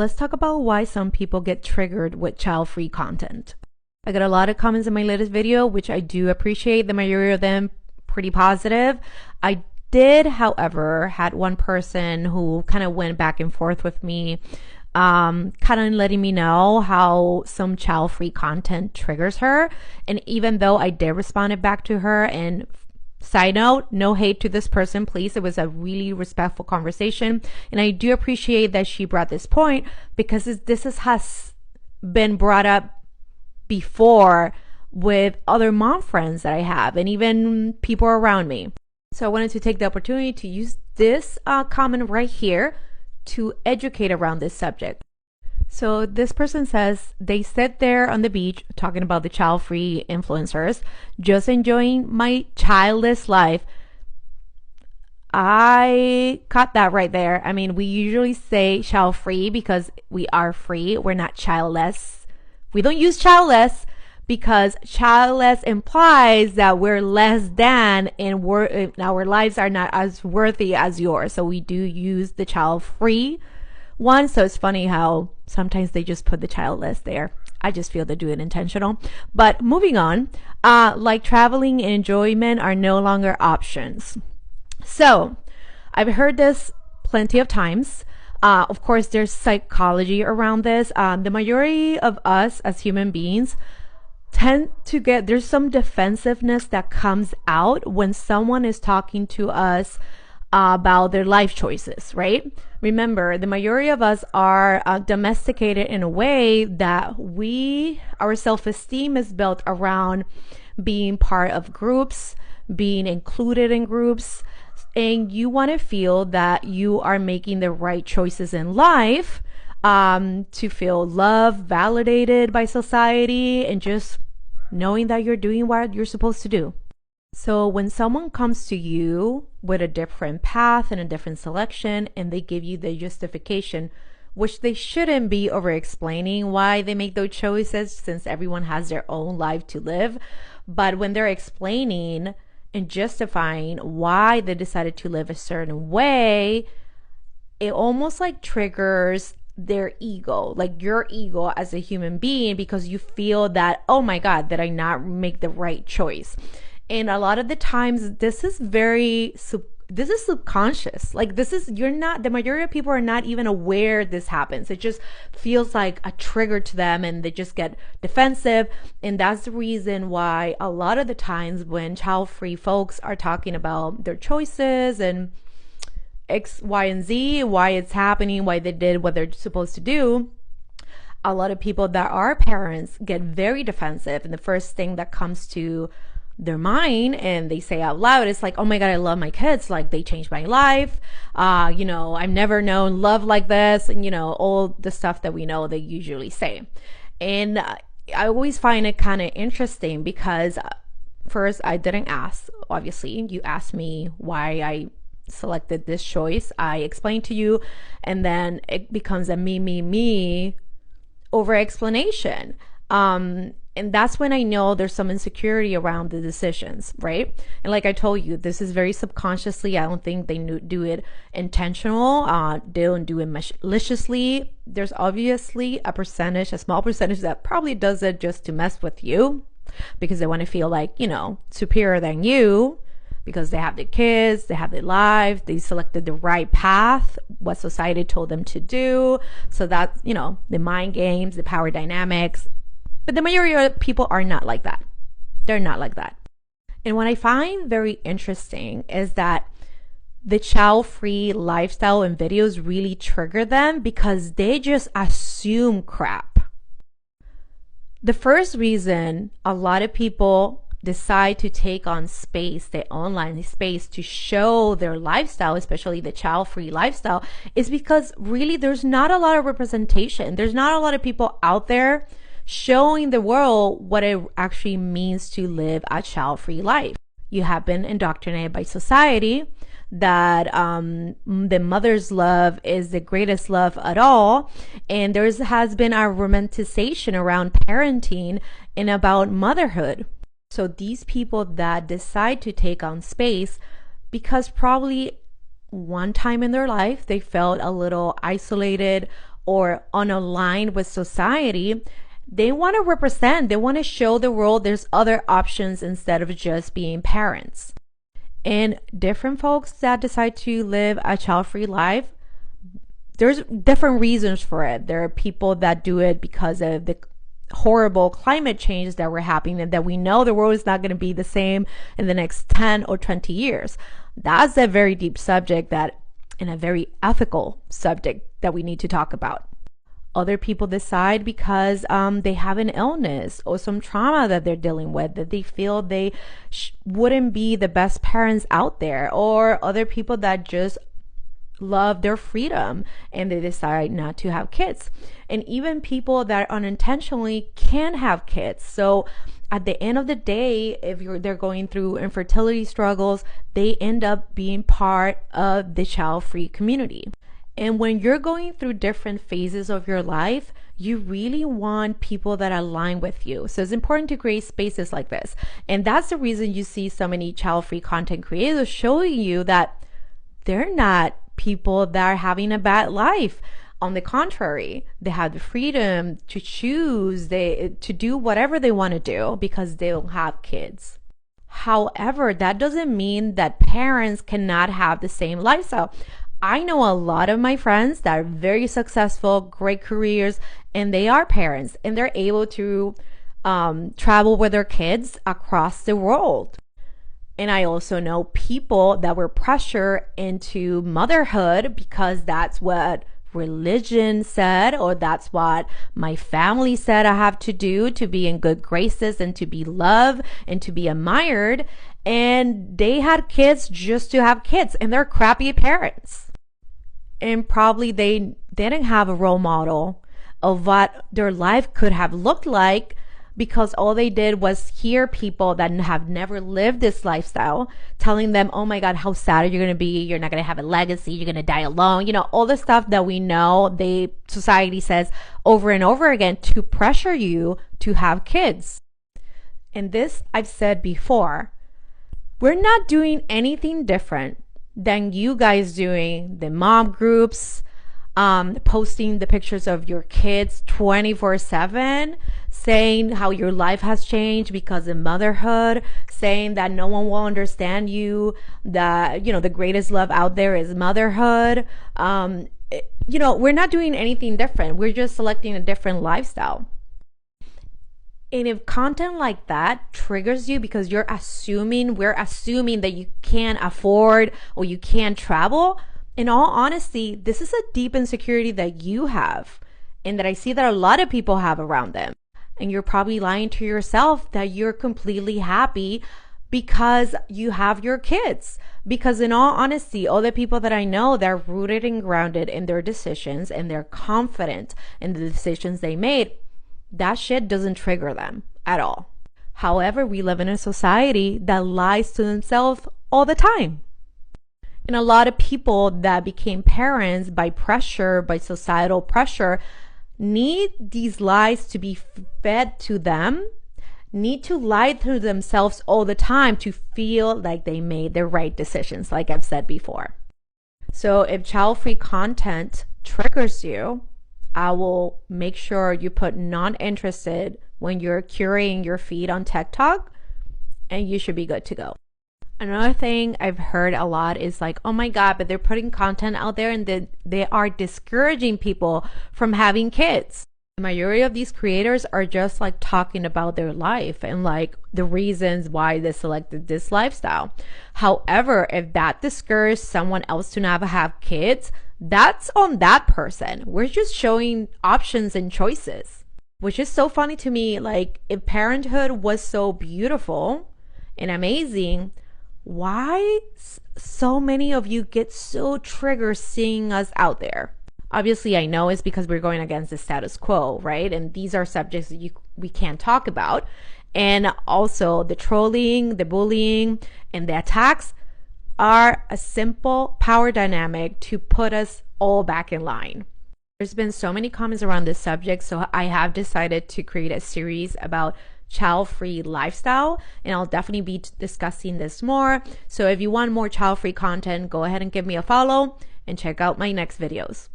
let's talk about why some people get triggered with child-free content. I got a lot of comments in my latest video, which I do appreciate. The majority of them pretty positive. I did, however, had one person who kind of went back and forth with me, kind of letting me know how some child-free content triggers her. And even though I did respond back to her, and side note, no hate to this person, please. It was a really respectful conversation. And I do appreciate that she brought this point, because has been brought up before with other mom friends that I have and even people around me. So I wanted to take the opportunity to use this comment right here to educate around this subject. So this person says they sit there on the beach talking about the child-free influencers, just enjoying my childless life. I caught that right there. I mean, we usually say child-free because we are free. We're not childless. We don't use childless because childless implies that we're less than and our lives are not as worthy as yours. So we do use the child-free one. So it's funny how sometimes they just put the childless there. I just feel they do it intentional. But moving on, like traveling and enjoyment are no longer options. So I've heard this plenty of times. Of course, there's psychology around this. The majority of us as human beings tend to there's some defensiveness that comes out when someone is talking to us about their life choices, right? Remember, the majority of us are domesticated in a way that our self-esteem is built around being part of groups, being included in groups, and you want to feel that you are making the right choices in life, to feel loved, validated by society, and just knowing that you're doing what you're supposed to do. So when someone comes to you with a different path and a different selection, and they give you the justification, which they shouldn't be over explaining why they make those choices, since everyone has their own life to live, but when they're explaining and justifying why they decided to live a certain way, it almost like triggers their ego, like your ego as a human being, because you feel that, oh my God, did I not make the right choice? And a lot of the times this is subconscious. Like the majority of people are not even aware this happens. It just feels like a trigger to them and they just get defensive. And that's the reason why a lot of the times when child-free folks are talking about their choices and X, Y, and Z, why it's happening, why they did what they're supposed to do, a lot of people that are parents get very defensive. And the first thing that comes to their mind and they say out loud, it's like, oh my God, I love my kids, like they changed my life, I've never known love like this, and all the stuff that we know they usually say. And I always find it kind of interesting because first, I didn't ask. Obviously, you asked me why I selected this choice. I explained to you, and then it becomes a me over explanation. And that's when I know there's some insecurity around the decisions, right? And like I told you, this is very subconsciously. I don't think they do it intentional. They don't do it maliciously. There's obviously a small percentage that probably does it just to mess with you, because they want to feel like, superior than you, because they have their kids, they have their lives, they selected the right path, what society told them to do. So that's, the mind games, the power dynamics. But the majority of people are not like that. They're not like that. And what I find very interesting is that the child-free lifestyle and videos really trigger them because they just assume crap. The first reason a lot of people decide to take on space, their online space, to show their lifestyle, especially the child-free lifestyle, is because really there's not a lot of representation. There's not a lot of people out there showing the world what it actually means to live a child-free life. You have been indoctrinated by society that the mother's love is the greatest love at all, and there has been a romanticization around parenting and about motherhood. So these people that decide to take on space because probably one time in their life they felt a little isolated or unaligned with society, they want to represent, they want to show the world there's other options instead of just being parents. And different folks that decide to live a child-free life, there's different reasons for it. There are people that do it because of the horrible climate change that we're having, and that we know the world is not going to be the same in the next 10 or 20 years. That's a very deep subject, that and a very ethical subject that we need to talk about. Other people decide because they have an illness or some trauma that they're dealing with, that they feel they wouldn't be the best parents out there, or other people that just love their freedom and they decide not to have kids, and even people that unintentionally can have kids. So at the end of the day, if they're going through infertility struggles, they end up being part of the child-free community. And when you're going through different phases of your life, you really want people that align with you. So it's important to create spaces like this. And that's the reason you see so many child-free content creators showing you that they're not people that are having a bad life. On the contrary, they have the freedom to choose, to do whatever they want to do because they don't have kids. However, that doesn't mean that parents cannot have the same lifestyle. I know a lot of my friends that are very successful, great careers, and they are parents, and they're able to travel with their kids across the world. And I also know people that were pressured into motherhood because that's what religion said, or that's what my family said I have to do to be in good graces and to be loved and to be admired. And they had kids just to have kids, and they're crappy parents. And probably they didn't have a role model of what their life could have looked like, because all they did was hear people that have never lived this lifestyle telling them, oh my God, how sad you're going to be. You're not going to have a legacy. You're going to die alone. You know, all the stuff that we know society says over and over again to pressure you to have kids. And this I've said before, we're not doing anything different than you guys doing the mom groups, posting the pictures of your kids 24/7, saying how your life has changed because of motherhood, saying that no one will understand you, that, you know, the greatest love out there is motherhood. You know, we're not doing anything different. We're just selecting a different lifestyle. And if content like that triggers you because we're assuming that you can't afford or you can't travel, in all honesty, this is a deep insecurity that you have and that I see that a lot of people have around them. And you're probably lying to yourself that you're completely happy because you have your kids. Because in all honesty, all the people that I know, they're rooted and grounded in their decisions and they're confident in the decisions they made. That shit doesn't trigger them at all. However, we live in a society that lies to themselves all the time. And a lot of people that became parents by pressure, by societal pressure, need these lies to be fed to them, need to lie to themselves all the time to feel like they made the right decisions, like I've said before. So if child-free content triggers you, I will make sure you put not interested when you're curating your feed on TikTok, and you should be good to go. Another thing I've heard a lot is like, oh my God, but they're putting content out there and they are discouraging people from having kids. The majority of these creators are just like talking about their life and like the reasons why they selected this lifestyle. However, if that discourages someone else to not have kids, that's on that person. We're just showing options and choices, which is so funny to me. Like, if parenthood was so beautiful and amazing, why so many of you get so triggered seeing us out there? Obviously, I know it's because we're going against the status quo, right? And these are subjects that we can't talk about. And also the trolling, the bullying, and the attacks are a simple power dynamic to put us all back in line. There's been so many comments around this subject, so I have decided to create a series about child-free lifestyle, and I'll definitely be discussing this more. So if you want more child-free content, go ahead and give me a follow and check out my next videos.